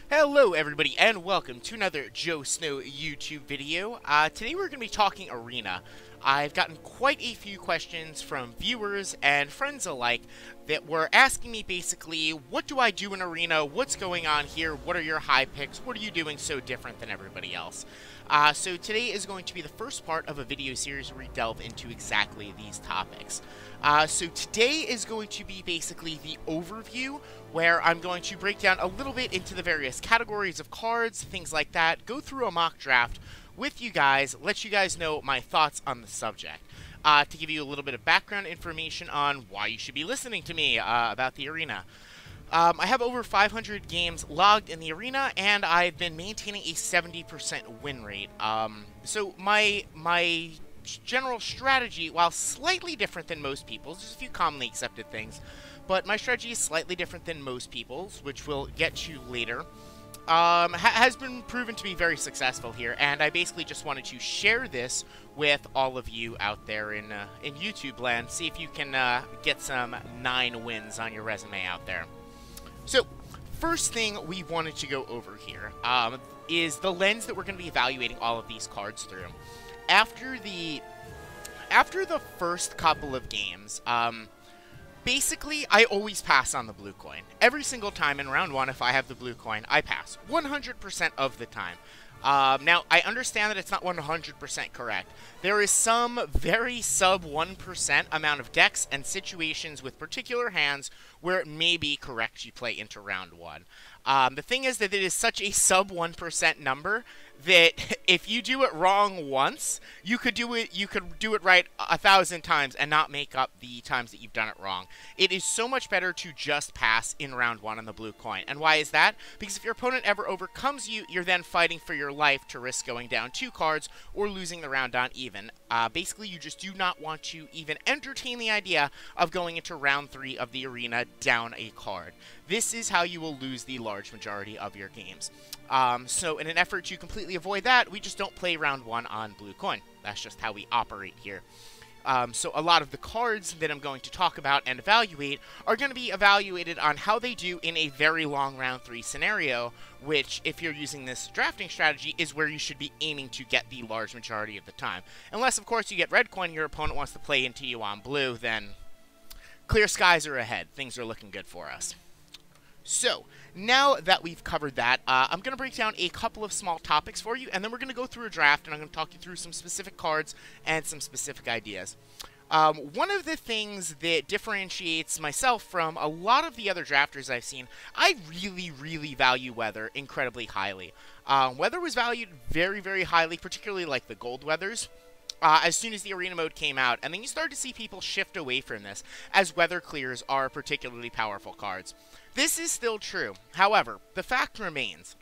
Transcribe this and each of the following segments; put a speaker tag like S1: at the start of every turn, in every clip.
S1: Hello everybody and welcome to another Joe Snow YouTube video. Today we're going to be talking Arena. I've gotten quite a few questions from viewers and friends alike that were asking me basically, what do I do in Arena, what's going on here, what are your high picks, what are you doing so different than everybody else? So today is going to be the first part of a video series where we delve into exactly these topics. So today is going to be basically the overview, where I'm going to break down a little bit into the various categories of cards, things like that, go through a mock draft with you guys, let you guys know my thoughts on the subject. To give you a little bit of background information on why you should be listening to me about the Arena. I have over 500 games logged in the Arena, and I've been maintaining a 70% win rate. So my general strategy, while slightly different than most people's, there's a few commonly accepted things, but my strategy is slightly different than most people's, which we'll get to later, has been proven to be very successful here, and I basically just wanted to share this with all of you out there in YouTube land, see if you can get some 9 wins on your resume out there. So, first thing we wanted to go over here is the lens that we're going to be evaluating all of these cards through. After the first couple of games, basically, I always pass on the blue coin. Every single time in round 1, if I have the blue coin, I pass 100% of the time. Now, I understand that it's not 100% correct. There is some very sub 1% amount of decks and situations with particular hands where it may be correct you play into round 1. The thing is that it is such a sub 1% number that if you do it wrong once, you could do it right 1,000 times and not make up the times that you've done it wrong. It is so much better to just pass in round 1 on the blue coin. And why is that? Because if your opponent ever overcomes you, you're then fighting for your life to risk going down 2 cards or losing the round on even. Basically, you just do not want to even entertain the idea of going into round 3 of the Arena down a card. This is how you will lose the large majority of your games. So in an effort to completely avoid that, we just don't play round 1 on blue coin. That's just how we operate here. So a lot of the cards that I'm going to talk about and evaluate are going to be evaluated on how they do in a very long round 3 scenario, which, if you're using this drafting strategy, is where you should be aiming to get the large majority of the time. Unless, of course, you get red coin and your opponent wants to play into you on blue, then clear skies are ahead. Things are looking good for us. So, now that we've covered that, I'm going to break down a couple of small topics for you, and then we're going to go through a draft, and I'm going to talk you through some specific cards and some specific ideas. One of the things that differentiates myself from a lot of the other drafters I've seen, I really, really value weather incredibly highly. Weather was valued very, very highly, particularly like the gold weathers, as soon as the Arena mode came out, and then you start to see people shift away from this, as weather clears are particularly powerful cards. This is still true. However, the fact remains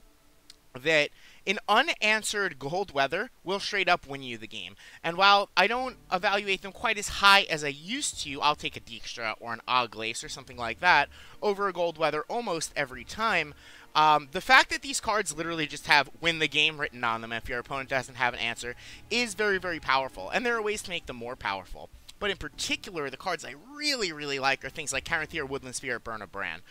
S1: that an unanswered gold weather will straight up win you the game. And while I don't evaluate them quite as high as I used to, I'll take a Dijkstra or an Oglace or something like that over a gold weather almost every time. The fact that these cards literally just have win the game written on them if your opponent doesn't have an answer is very, very powerful. And there are ways to make them more powerful. But in particular, the cards I really, really like are things like Caranthir, Woodland Spirit, Burn of Bran.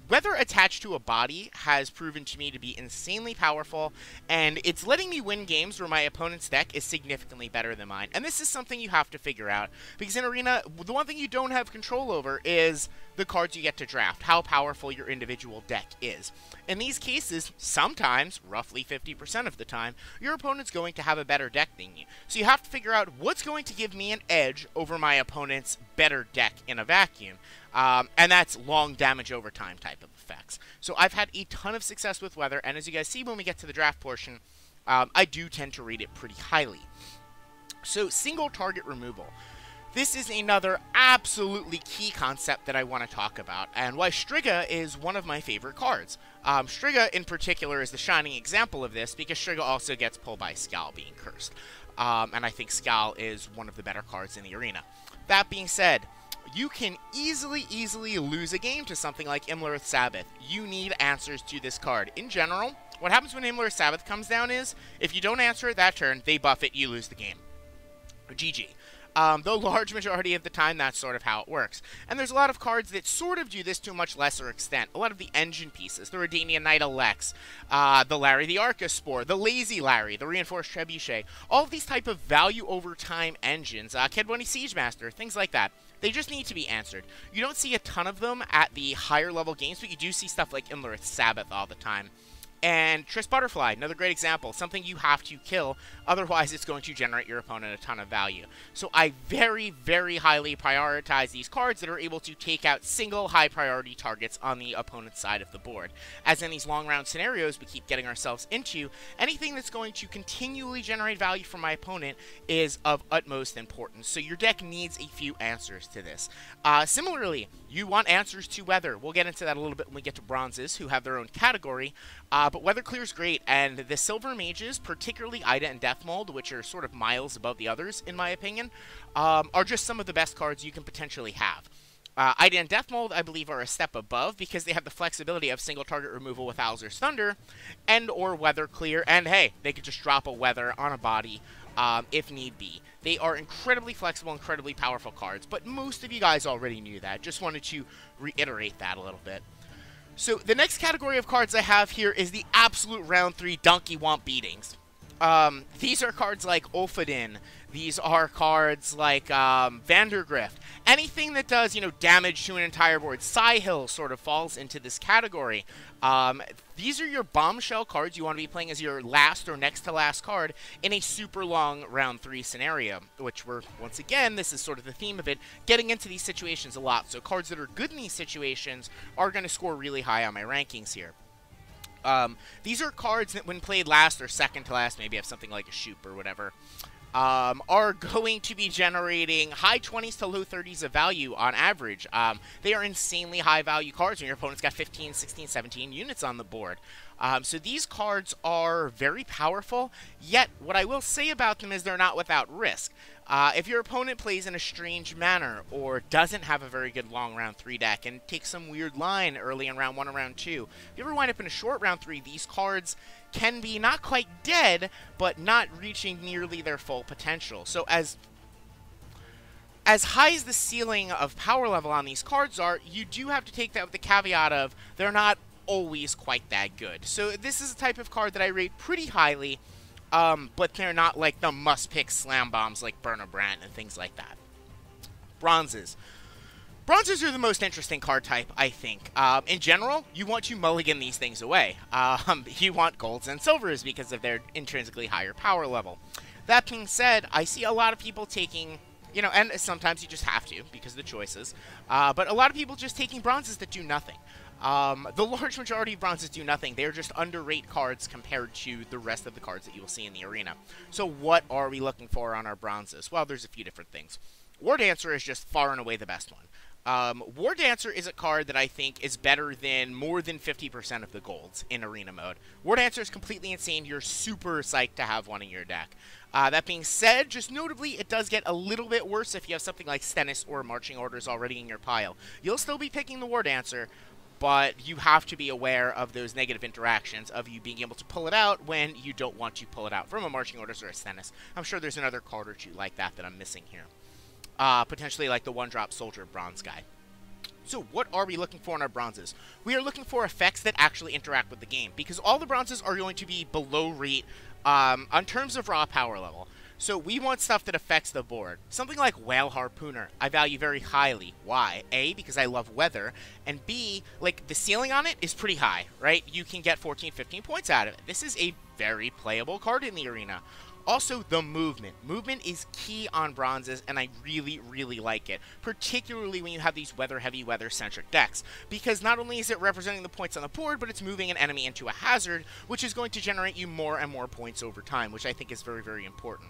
S1: Weather attached to a body has proven to me to be insanely powerful, and it's letting me win games where my opponent's deck is significantly better than mine. And this is something you have to figure out, because in Arena, the one thing you don't have control over is the cards you get to draft, how powerful your individual deck is. In these cases, sometimes, roughly 50% of the time, your opponent's going to have a better deck than you. So you have to figure out what's going to give me an edge over my opponent's better deck in a vacuum. And that's long damage over time type of effects. So I've had a ton of success with weather, and as you guys see when we get to the draft portion, I do tend to rate it pretty highly. So single target removal. This is another absolutely key concept that I want to talk about, and why Striga is one of my favorite cards. Striga, in particular, is the shining example of this, because Striga also gets pulled by Skal being cursed. And I think Skal is one of the better cards in the Arena. That being said, you can easily lose a game to something like Imlerith Sabbath. You need answers to this card. In general, what happens when Imlerith Sabbath comes down is, if you don't answer it that turn, they buff it, you lose the game. GG. Though large majority of the time, that's sort of how it works. And there's a lot of cards that sort of do this to a much lesser extent. A lot of the engine pieces, the Redanian Knight Alex, the Larry the Arcaspore, the Lazy Larry, the Reinforced Trebuchet, all of these type of value over time engines, Kedwani Siegemaster, things like that. They just need to be answered. You don't see a ton of them at the higher level games, but you do see stuff like Imlerith's Sabbath all the time. And Triss Butterfly, another great example, something you have to kill, otherwise it's going to generate your opponent a ton of value. So I very, very highly prioritize these cards that are able to take out single high priority targets on the opponent's side of the board. As in these long round scenarios we keep getting ourselves into, anything that's going to continually generate value for my opponent is of utmost importance. So your deck needs a few answers to this. Similarly, you want answers to weather. We'll get into that a little bit when we get to bronzes, who have their own category. But Weather Clear is great, and the Silver Mages, particularly Ida and Deathmold, which are sort of miles above the others, in my opinion, are just some of the best cards you can potentially have. Ida and Deathmold, I believe, are a step above because they have the flexibility of single target removal with Alzur's Thunder and or Weather Clear, and hey, they could just drop a Weather on a body if need be. They are incredibly flexible, incredibly powerful cards, but most of you guys already knew that. Just wanted to reiterate that a little bit. So the next category of cards I have here is the absolute round 3 Donkey Womp beatings. These are cards like Ulfadin. These are cards like Vandergrift. Anything that does, damage to an entire board. Sihil sort of falls into this category. These are your bombshell cards you want to be playing as your last or next to last card in a super long round 3 scenario, which we're, once again, this is sort of the theme of it, getting into these situations a lot. So cards that are good in these situations are going to score really high on my rankings here. These are cards that when played last or second to last, maybe have something like a Shupe or whatever, are going to be generating high 20s to low 30s of value on average. They are insanely high value cards when your opponent's got 15, 16, 17 units on the board. So these cards are very powerful, yet what I will say about them is they're not without risk. If your opponent plays in a strange manner or doesn't have a very good long round 3 deck and takes some weird line early in round 1 or round 2, if you ever wind up in a short round 3, these cards can be not quite dead, but not reaching nearly their full potential. So as high as the ceiling of power level on these cards are, you do have to take that with the caveat of they're not always quite that good. So this is a type of card that I rate pretty highly, but they're not like the must-pick slam bombs like Burn a Brand and things like that. Bronzes. Bronzes are the most interesting card type, I think. In general, you want to mulligan these things away. You want golds and silvers because of their intrinsically higher power level. That being said, I see a lot of people taking, and sometimes you just have to because of the choices, but a lot of people just taking bronzes that do nothing. The large majority of bronzes do nothing. They're just underrate cards compared to the rest of the cards that you will see in the arena. So what are we looking for on our bronzes? Well, there's a few different things. War Dancer is just far and away the best one. War Dancer is a card that I think is better than more than 50% of the golds in arena mode. War Dancer is completely insane. You're super psyched to have one in your deck. That being said, just notably, it does get a little bit worse if you have something like Stennis or Marching Orders already in your pile. You'll still be picking the War Dancer, but you have to be aware of those negative interactions of you being able to pull it out when you don't want to pull it out from a Marching Orders or a Stennis. I'm sure there's another card or two like that I'm missing here. Potentially like the one-drop Soldier Bronze guy. So what are we looking for in our bronzes? We are looking for effects that actually interact with the game, because all the bronzes are going to be below rate on terms of raw power level. So we want stuff that affects the board. Something like Whale Harpooner, I value very highly. Why? A, because I love weather, and B, like, the ceiling on it is pretty high, right? You can get 14, 15 points out of it. This is a very playable card in the arena. Also, the movement. Movement is key on bronzes, and I really, really like it. Particularly when you have these weather-heavy, weather-centric decks. Because not only is it representing the points on the board, but it's moving an enemy into a hazard, which is going to generate you more and more points over time, which I think is very, very important.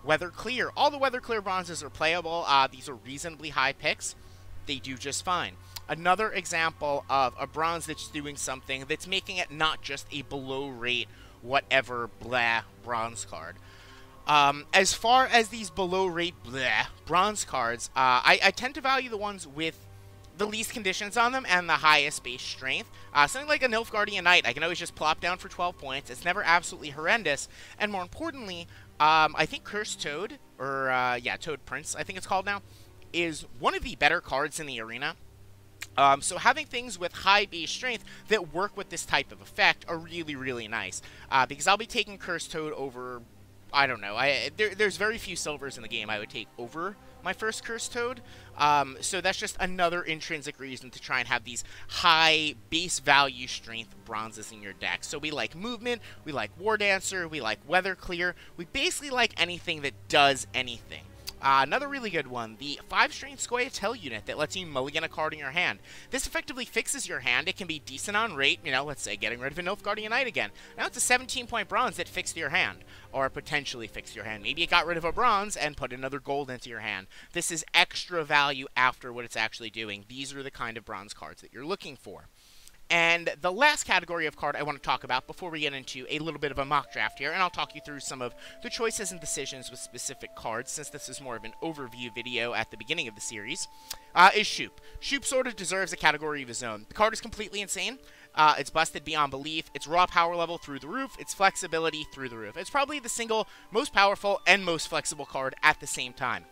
S1: Weather Clear. All the Weather Clear bronzes are playable. These are reasonably high picks. They do just fine. Another example of a bronze that's doing something that's making it not just a below-rate, whatever, blah, bronze card. As far as these below-rate, blah, bronze cards, I tend to value the ones with the least conditions on them and the highest base strength. Something like a Nilfgaardian Knight, I can always just plop down for 12 points. It's never absolutely horrendous. And more importantly, I think Cursed Toad, or yeah, Toad Prince, I think it's called now, is one of the better cards in the arena. So having things with high base strength that work with this type of effect are really, really nice. Because I'll be taking Cursed Toad over, I don't know, there's very few silvers in the game I would take over my first Cursed Toad. So that's just another intrinsic reason to try and have these high base value strength bronzes in your deck. So we like movement, we like War Dancer, we like Weather Clear, we basically like anything that does anything. Another really good one, the 5-strength Scoia'tael unit that lets you mulligan a card in your hand. This effectively fixes your hand. It can be decent on rate, you know, let's say getting rid of a Nilfgaardian Knight again. Now it's a 17-point bronze that fixed your hand, or potentially fixed your hand. Maybe it got rid of a bronze and put another gold into your hand. This is extra value after what it's actually doing. These are the kind of bronze cards that you're looking for. And the last category of card I want to talk about before we get into a little bit of a mock draft here, and I'll talk you through some of the choices and decisions with specific cards, since this is more of an overview video at the beginning of the series, is Shupe. Shupe sort of deserves a category of his own. The card is completely insane. It's busted beyond belief. Its raw power level through the roof. Its flexibility through the roof. It's probably the single most powerful and most flexible card at the same time.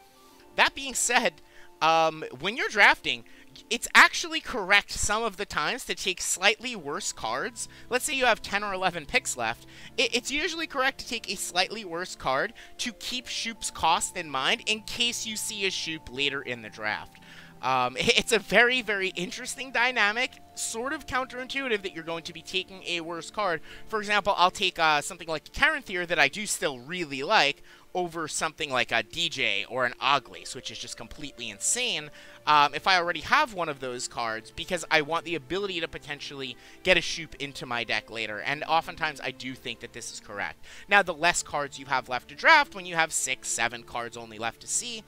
S1: That being said, when you're drafting, it's actually correct some of the times to take slightly worse cards. Let's say you have 10 or 11 picks left. It's usually correct to take a slightly worse card to keep Shupe's cost in mind in case you see a Shupe later in the draft. It's a very, very interesting dynamic, sort of counterintuitive that you're going to be taking a worse card. For example, I'll take something like Caranthir that I do still really like over something like a DJ or an Oglace, which is just completely insane if I already have one of those cards, because I want the ability to potentially get a Shupe into my deck later, and oftentimes I do think that this is correct. Now, the less cards you have left to draft, when you have 6, 7 cards only left to see,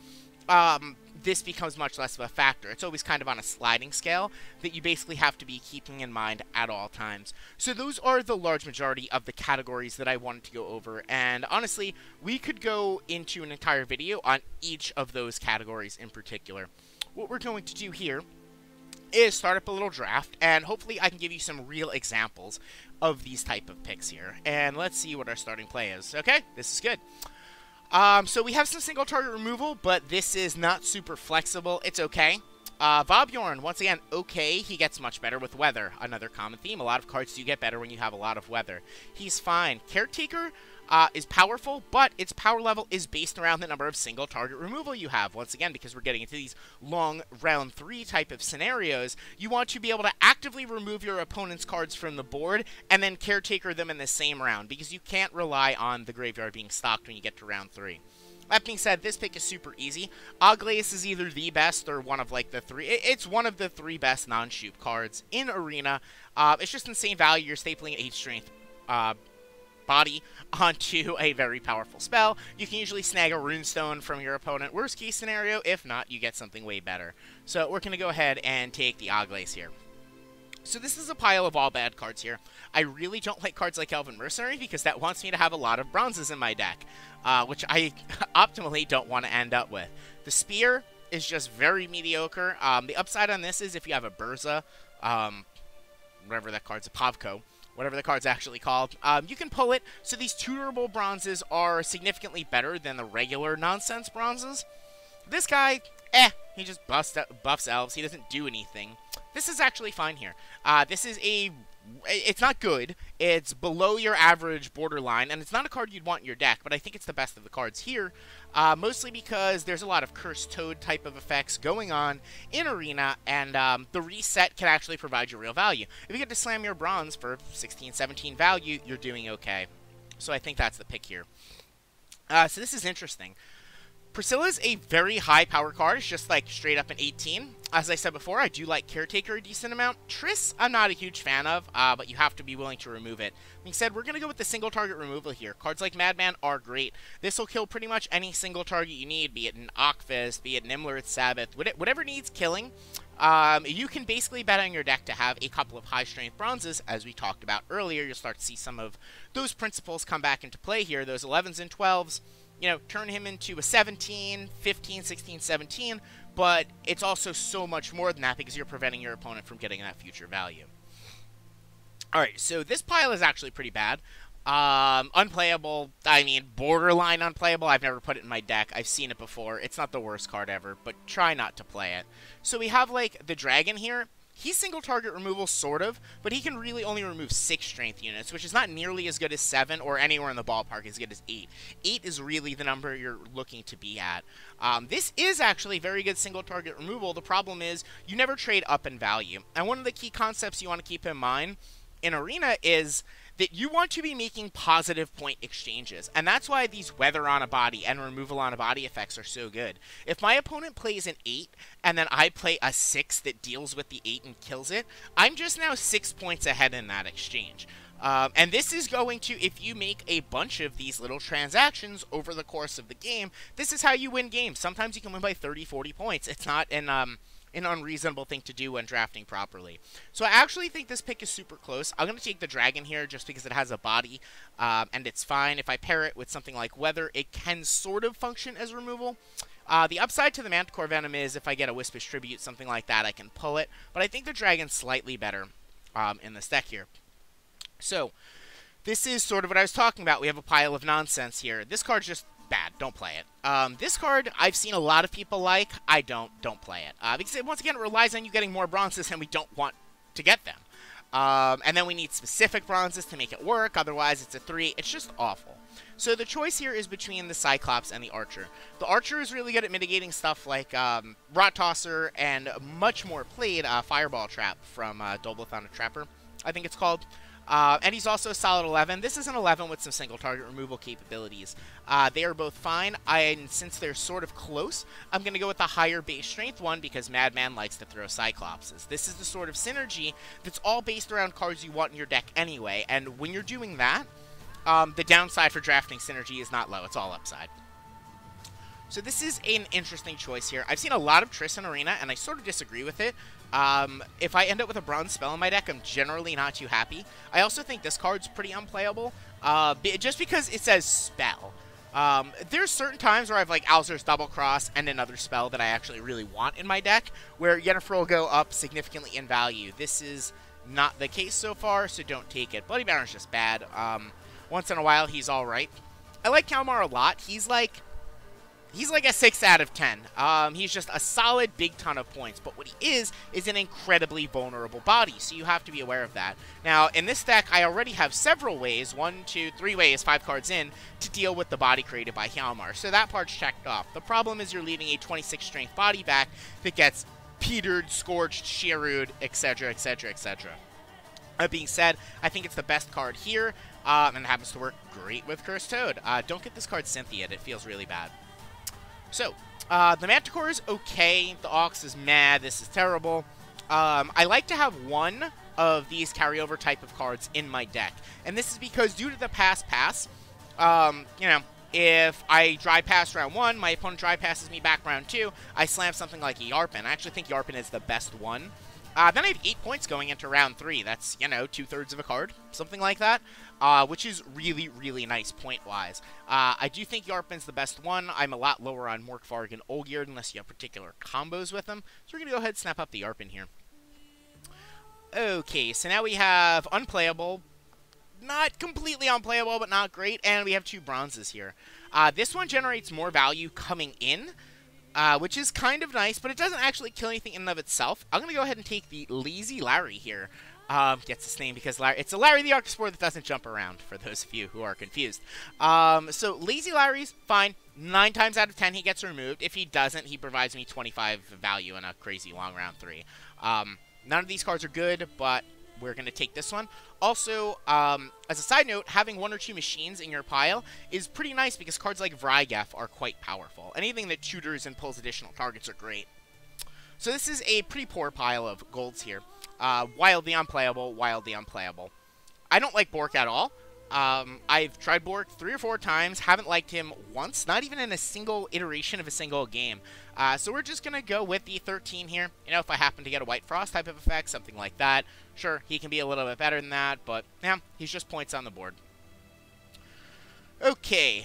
S1: this becomes much less of a factor. It's always kind of on a sliding scale that you basically have to be keeping in mind at all times. So those are the large majority of the categories that I wanted to go over, and honestly, we could go into an entire video on each of those categories in particular. What we're going to do here is start up a little draft, and hopefully I can give you some real examples of these type of picks here. And let's see what our starting play is. Okay, this is good. So we have some single target removal, but this is not super flexible. It's okay. Vobjorn, once again, okay. He gets much better with weather. Another common theme. A lot of cards do get better when you have a lot of weather. He's fine. Caretaker is powerful, but its power level is based around the number of single target removal you have. Once again, because we're getting into these long round 3 type of scenarios, you want to be able to actively remove your opponent's cards from the board and then caretaker them in the same round, because you can't rely on the graveyard being stocked when you get to round 3. That being said, this pick is super easy. Oglace is either the best or one of like the 3. It's one of the 3 best non-Shupe cards in Arena. It's just insane value. You're stapling 8 strength body onto a very powerful spell. You can usually snag a runestone from your opponent. Worst case scenario, if not, you get something way better. So we're going to go ahead and take the Oglace here. So this is a pile of all bad cards here. I really don't like cards like Elven Mercenary because that wants me to have a lot of bronzes in my deck, which I optimally don't want to end up with. The Spear is just very mediocre. The upside on this is if you have a Burza, whatever that card's, a Pavko, whatever the card's actually called, you can pull it. So these tutorable bronzes are significantly better than the regular nonsense bronzes. This guy, he just buffs elves. He doesn't do anything. This is actually fine here. This is it's not good. It's below your average borderline, and it's not a card you'd want in your deck, but I think it's the best of the cards here, mostly because there's a lot of Cursed Toad type of effects going on in Arena, and the reset can actually provide you real value. If you get to slam your bronze for 16, 17 value, you're doing okay. So I think that's the pick here. So this is interesting. Priscilla's a very high power card. It's just like straight up an 18. As I said before, I do like Caretaker a decent amount. Triss, I'm not a huge fan of, but you have to be willing to remove it. Being said, we're going to go with the single target removal here. Cards like Madman are great. This will kill pretty much any single target you need, be it an Okfist, be it Nimlur's Sabbath, whatever needs killing. You can basically bet on your deck to have a couple of high-strength bronzes, as we talked about earlier. You'll start to see some of those principles come back into play here, those 11s and 12s. You know, turn him into a 17, 15, 16, 17, but it's also so much more than that because you're preventing your opponent from getting that future value. Alright, so this pile is actually pretty bad. Unplayable, I mean, borderline unplayable. I've never put it in my deck. I've seen it before. It's not the worst card ever, but try not to play it. So we have, like, the dragon here. He's single target removal, sort of, but he can really only remove 6 strength units, which is not nearly as good as 7 or anywhere in the ballpark as good as 8. 8 is really the number you're looking to be at. This is actually very good single target removal. The problem is you never trade up in value. And one of the key concepts you want to keep in mind in Arena is that you want to be making positive point exchanges. And that's why these weather on a body and removal on a body effects are so good. If my opponent plays an 8 and then I play a 6 that deals with the 8 and kills it, I'm just now 6 points ahead in that exchange. And this is going to, if you make a bunch of these little transactions over the course of the game, this is how you win games. Sometimes you can win by 30, 40 points. It's not an unreasonable thing to do when drafting properly. So I actually think this pick is super close. I'm going to take the dragon here just because it has a body, and it's fine. If I pair it with something like weather, it can sort of function as removal. The upside to the Manticore Venom is if I get a Wispish Tribute, something like that, I can pull it. But I think the dragon's slightly better in this deck here. So this is sort of what I was talking about. We have a pile of nonsense here. This card's just bad. Don't play it. This card I've seen a lot of people like. I don't play it. Because once again, it relies on you getting more bronzes, and we don't want to get them. And then we need specific bronzes to make it work. Otherwise, it's a 3. It's just awful. So the choice here is between the Cyclops and the Archer. The Archer is really good at mitigating stuff like Rot Tosser and much more played Fireball Trap from Doblathon Trapper, I think it's called. And he's also a solid 11. This is an 11 with some single target removal capabilities. They are both fine, and since they're sort of close, I'm going to go with the higher base strength one because Madman likes to throw Cyclopses. This is the sort of synergy that's all based around cards you want in your deck anyway, and when you're doing that, the downside for drafting synergy is not low, it's all upside. So this is an interesting choice here. I've seen a lot of Triss in Arena, and I sort of disagree with it. If I end up with a bronze spell in my deck, I'm generally not too happy. I also think this card's pretty unplayable, just because it says spell. There's certain times where I have like Alzur's Double Cross and another spell that I actually really want in my deck, where Yennefer will go up significantly in value. This is not the case so far, so don't take it. Bloody Baron's just bad. Once in a while, he's alright. I like Kalmar a lot. He's like a 6 out of 10. He's just a solid big ton of points, but what he is an incredibly vulnerable body, so you have to be aware of that. Now, in this deck, I already have several ways, 1, 2, 3 ways, 5 cards in, to deal with the body created by Hjalmar, so that part's checked off. The problem is you're leaving a 26 strength body back that gets petered, scorched, shearued, etc., etc., etc. That being said, I think it's the best card here, and it happens to work great with Cursed Toad. Don't get this card Cynthia'd, it feels really bad. So, the Manticore is okay, the Aux is mad, this is terrible. I like to have one of these carryover type of cards in my deck, and this is because due to the pass, you know, if I dry pass round 1, my opponent dry passes me back round 2, I slam something like a Yarpen. I actually think Yarpen is the best one. Then I have 8 points going into round 3. That's, you know, 2/3 of a card, something like that, which is really, really nice point-wise. I do think Yarpen's the best one. I'm a lot lower on Morkvarg and Olgierd unless you have particular combos with them. So we're going to go ahead and snap up the Yarpen here. Okay, so now we have unplayable. Not completely unplayable, but not great. And we have 2 bronzes here. This one generates more value coming in, which is kind of nice, but it doesn't actually kill anything in and of itself. I'm going to go ahead and take the Lazy Larry here. Gets its name because it's a Larry the Archosaur that doesn't jump around, for those of you who are confused. So Lazy Larry's fine. 9 times out of 10 he gets removed. If he doesn't, he provides me 25 value in a crazy long round 3. None of these cards are good, but we're going to take this one. Also, as a side note, having 1 or 2 machines in your pile is pretty nice because cards like Vrygef are quite powerful. Anything that tutors and pulls additional targets are great. So this is a pretty poor pile of golds here. Wildly unplayable, wildly unplayable. I don't like Bork at all. I've tried Bork 3 or 4 times, haven't liked him once, not even in a single iteration of a single game. So we're just going to go with the 13 here. You know, if I happen to get a White Frost type of effect, something like that. Sure, he can be a little bit better than that, but yeah, he's just points on the board. Okay,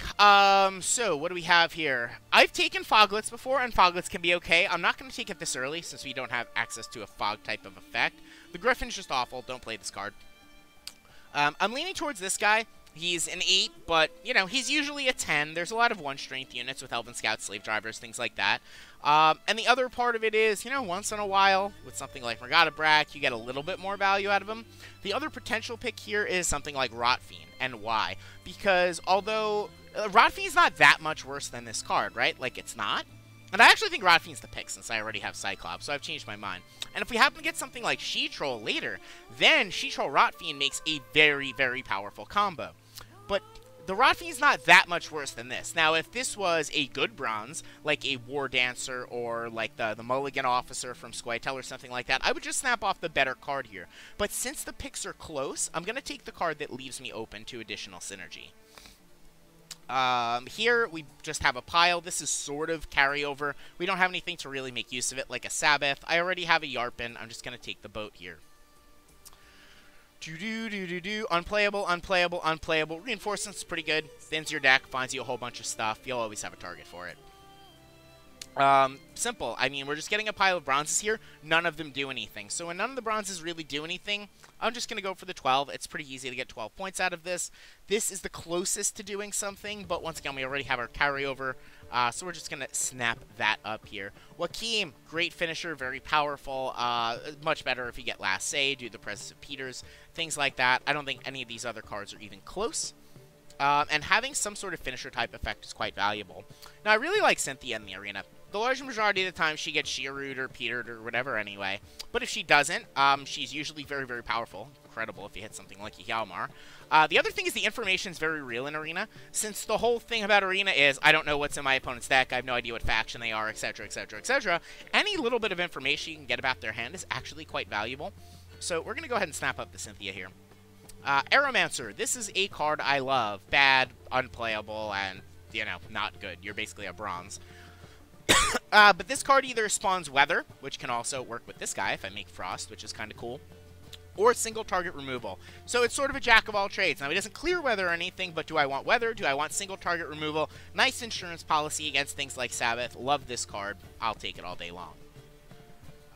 S1: so what do we have here? I've taken Foglets before, and Foglets can be okay. I'm not going to take it this early, since we don't have access to a Fog type of effect. The Griffin's just awful. Don't play this card. I'm leaning towards this guy. He's an 8, but, you know, he's usually a 10. There's a lot of 1-strength units with Elven Scouts, Slave Drivers, things like that. And the other part of it is, you know, once in a while, with something like Murgata Brack, you get a little bit more value out of him. The other potential pick here is something like Rotfiend. And why? Because although Rotfiend's not that much worse than this card, right? Like, it's not. And I actually think Rotfiend's the pick since I already have Cyclops, so I've changed my mind. And if we happen to get something like She-Troll later, then She-Troll Rotfiend makes a very, very powerful combo. But the Rotfiend's not that much worse than this. Now, if this was a good bronze, like a War Dancer or like the Mulligan Officer from Squirtle or something like that, I would just snap off the better card here. But since the picks are close, I'm going to take the card that leaves me open to additional synergy. Here, we just have a pile. This is sort of carryover. We don't have anything to really make use of it, like a Sabbath. I already have a Yarpin. I'm just going to take the boat here. Unplayable, unplayable, unplayable. Reinforcement's pretty good. Thins your deck, finds you a whole bunch of stuff. You'll always have a target for it. Simple. I mean, we're just getting a pile of bronzes here. None of them do anything. So when none of the bronzes really do anything, I'm just going to go for the 12. It's pretty easy to get 12 points out of this. This is the closest to doing something, but once again, we already have our carryover, so we're just going to snap that up here. Joachim, great finisher, very powerful, much better if you get Last Say, due to the presence of Peters, things like that. I don't think any of these other cards are even close. And having some sort of finisher type effect is quite valuable. Now, I really like Cynthia in the arena. The large majority of the time, she gets Shearooed or Petered or whatever anyway. But if she doesn't, she's usually very, very powerful. Incredible if you hit something like a Hjalmar. The other thing is the information is very real in Arena. Since the whole thing about Arena is, I don't know what's in my opponent's deck, I have no idea what faction they are, etc., etc., etc., any little bit of information you can get about their hand is actually quite valuable. So we're going to go ahead and snap up the Cynthia here. Aeromancer, this is a card I love. Bad, unplayable, and, you know, not good. You're basically a bronze. But this card either spawns Weather, which can also work with this guy if I make Frost, which is kind of cool, or single target removal. So it's sort of a jack of all trades. Now, he doesn't clear Weather or anything, but do I want Weather? Do I want single target removal? Nice insurance policy against things like Sabbath. Love this card. I'll take it all day long.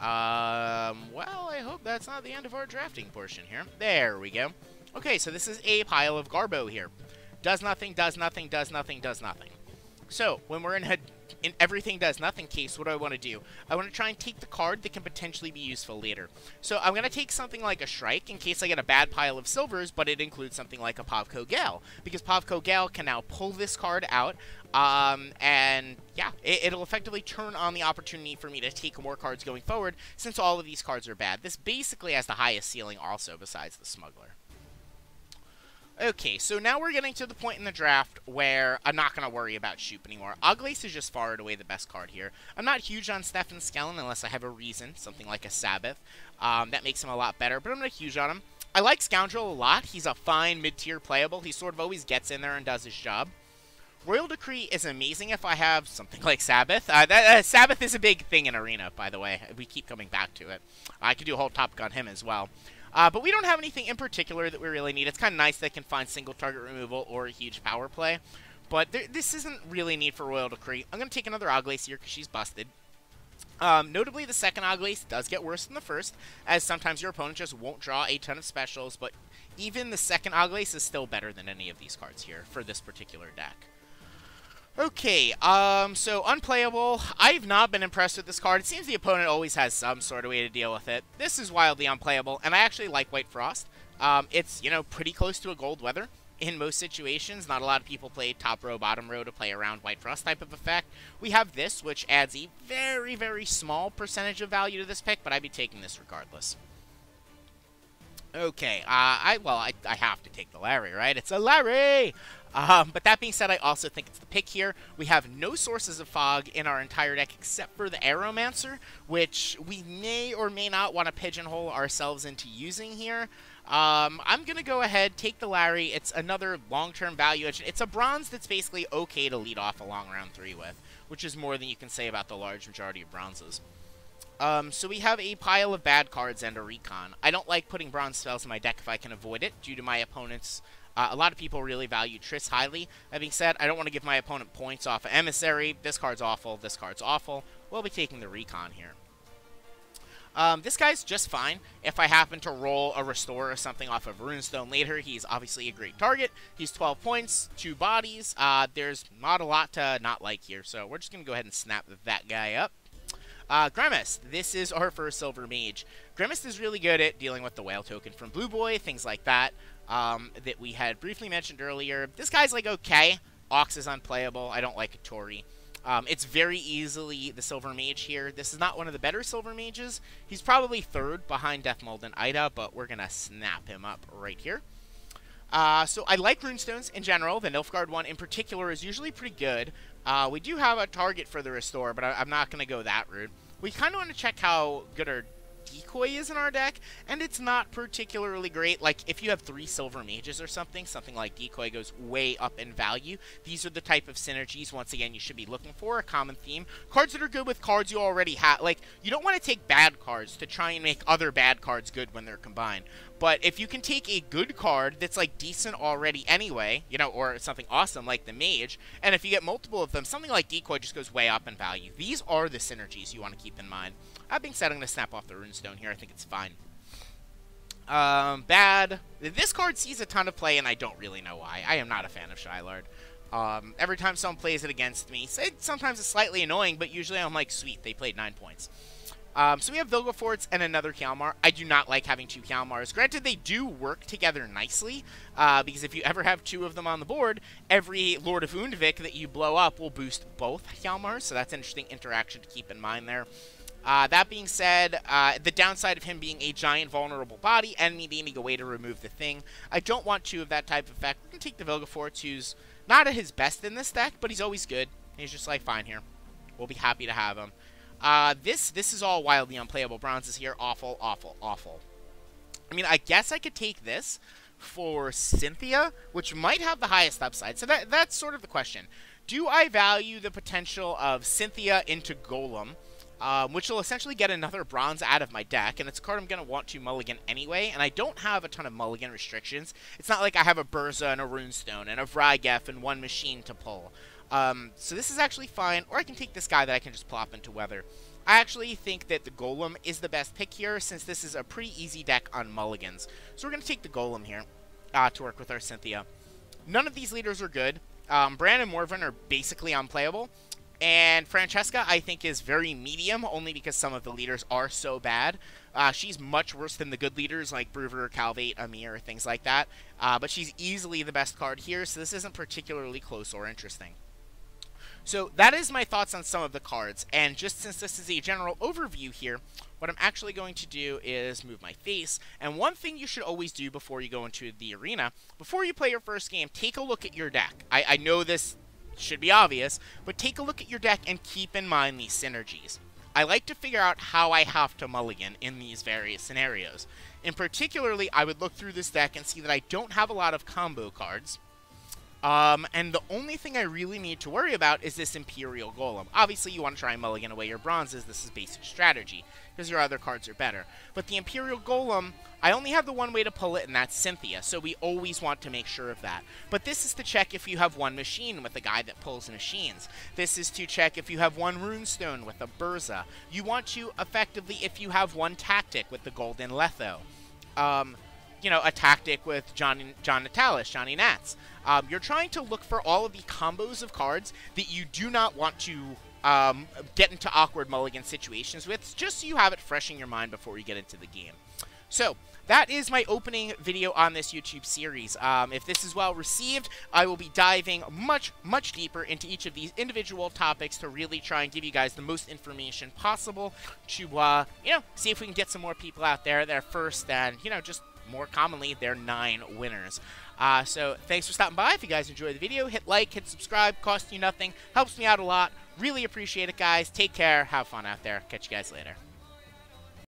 S1: Well, I hope that's not the end of our drafting portion here. There we go. Okay, so this is a pile of Garbo here. Does nothing, does nothing, does nothing, does nothing. So, when we're in everything does nothing case, what do I want to do? I want to try and take the card that can potentially be useful later. So I'm going to take something like a Shrike in case I get a bad pile of silvers, but it includes something like a Pavko Gale. Because Pavko Gale can now pull this card out, and yeah, it'll effectively turn on the opportunity for me to take more cards going forward, since all of these cards are bad. This basically has the highest ceiling also, besides the Smuggler. Okay, so now we're getting to the point in the draft where I'm not going to worry about Shupe anymore. Oglace is just far and away the best card here. I'm not huge on Stefan Skellen unless I have a reason, something like a Sabbath. That makes him a lot better, but I'm not huge on him. I like Scoundrel a lot. He's a fine mid-tier playable. He sort of always gets in there and does his job. Royal Decree is amazing if I have something like Sabbath. Sabbath is a big thing in Arena, by the way. We keep coming back to it. I could do a whole topic on him as well. But we don't have anything in particular that we really need. It's kind of nice that I can find single target removal or a huge power play. But this isn't really a need for Royal Decree. I'm going to take another Oglace here because she's busted. Notably, the second Oglace does get worse than the first, as sometimes your opponent just won't draw a ton of specials. But even the second Oglace is still better than any of these cards here for this particular deck. Okay, so unplayable. I've not been impressed with this card. It seems the opponent always has some sort of way to deal with it. This is wildly unplayable, and I actually like White Frost. It's, you know, pretty close to a Gold Weather in most situations. Not a lot of people play top row, bottom row to play around White Frost type of effect. We have this, which adds a very, very small percentage of value to this pick, but I'd be taking this regardless. Okay, I have to take the Larry, right? It's a Larry! But that being said, I also think it's the pick here. We have no sources of fog in our entire deck except for the Aeromancer, which we may or may not want to pigeonhole ourselves into using here. I'm going to go ahead, take the Larry. It's another long-term value. It's a bronze that's basically okay to lead off a long round 3 with, which is more than you can say about the large majority of bronzes. So we have a pile of bad cards and a recon. I don't like putting bronze spells in my deck if I can avoid it, due to my opponent's... a lot of people really value Triss highly. That being said, I don't want to give my opponent points off of Emissary. This card's awful. This card's awful. We'll be taking the recon here. This guy's just fine. If I happen to roll a Restore or something off of Runestone later, he's obviously a great target. He's 12 points, 2 bodies. There's not a lot to not like here, so we're just going to go ahead and snap that guy up. Grimace. This is our first Silver Mage. Grimace is really good at dealing with the Whale Token from Blue Boy, things like that, that we had briefly mentioned earlier. This guy's like okay. Ox is unplayable. I don't like Tori. It's very easily the Silver Mage here. This is not one of the better Silver Mages. He's probably third behind Deathmold and Ida, but we're going to snap him up right here. So I like Runestones in general. The Nilfgaard one in particular is usually pretty good. We do have a target for the Restore, but I'm not going to go that route. We kind of want to check how good our Decoy is in our deck, and it's not particularly great. Like, if you have 3 Silver Mages or something like Decoy goes way up in value. These are the type of synergies, once again, you should be looking for. A common theme. Cards that are good with cards you already have. Like, you don't want to take bad cards to try and make other bad cards good when they're combined. But if you can take a good card that's, like, decent already anyway, you know, or something awesome like the Mage, and if you get multiple of them, something like Decoy just goes way up in value. These are the synergies you want to keep in mind. That being said, I'm going to snap off the Runestone here. I think it's fine. Bad. This card sees a ton of play, and I don't really know why. I am not a fan of Shylard. Every time someone plays it against me, sometimes it's slightly annoying, but usually I'm like, sweet, they played 9 points. So we have Vilgefortz and another Hjalmar. I do not like having 2 Hjalmars. Granted, they do work together nicely, because if you ever have 2 of them on the board, every Lord of Undvik that you blow up will boost both Hjalmars, so that's an interesting interaction to keep in mind there. That being said, the downside of him being a giant vulnerable body and me needing a way to remove the thing, I don't want 2 of that type of effect. I'm going to take the Vilgefortz, who's not at his best in this deck, but he's always good. He's just like, fine here. We'll be happy to have him. This is all wildly unplayable. Bronzes here, awful, awful, awful. I mean, I guess I could take this for Cynthia, which might have the highest upside. So that's sort of the question. Do I value the potential of Cynthia into Golem, which will essentially get another bronze out of my deck, and it's a card I'm going to want to mulligan anyway, and I don't have a ton of mulligan restrictions. It's not like I have a Burza and a Runestone and a Vrygef and 1 machine to pull. So this is actually fine, or I can take this guy that I can just plop into Weather. I actually think that the Golem is the best pick here, since this is a pretty easy deck on mulligans. So we're going to take the Golem here to work with our Cynthia. None of these leaders are good. Bran and Morven are basically unplayable. And Francesca, I think, is very medium, only because some of the leaders are so bad. She's much worse than the good leaders, like Bruver, Calvate, Amir, things like that. But she's easily the best card here, so this isn't particularly close or interesting. So that is my thoughts on some of the cards, and just since this is a general overview here, what I'm actually going to do is move my face. And one thing you should always do before you go into the arena, before you play your first game, take a look at your deck. I know this should be obvious, but take a look at your deck and keep in mind these synergies. I like to figure out how I have to mulligan in these various scenarios. In particularly, I would look through this deck and see that I don't have a lot of combo cards. And the only thing I really need to worry about is this Imperial Golem. Obviously, you want to try and mulligan away your bronzes. This is basic strategy, because your other cards are better. But the Imperial Golem, I only have the one way to pull it, and that's Cynthia, so we always want to make sure of that. But this is to check if you have 1 machine with a guy that pulls machines. This is to check if you have 1 Runestone with a Burza. You want to, effectively, if you have 1 tactic with the Golden Letho. You know, a tactic with John Natalis, Johnny Nats. You're trying to look for all of the combos of cards that you do not want to get into awkward mulligan situations with, just so you have it fresh in your mind before you get into the game. So, that is my opening video on this YouTube series. If this is well received, I will be diving much, much deeper into each of these individual topics to really try and give you guys the most information possible to, you know, see if we can get some more people out there that are first and, you know, just more commonly, they're 9 winners. So thanks for stopping by. If you guys enjoyed the video, hit like, hit subscribe, costs you nothing, helps me out a lot. Really appreciate it, guys. Take care, have fun out there. Catch you guys later.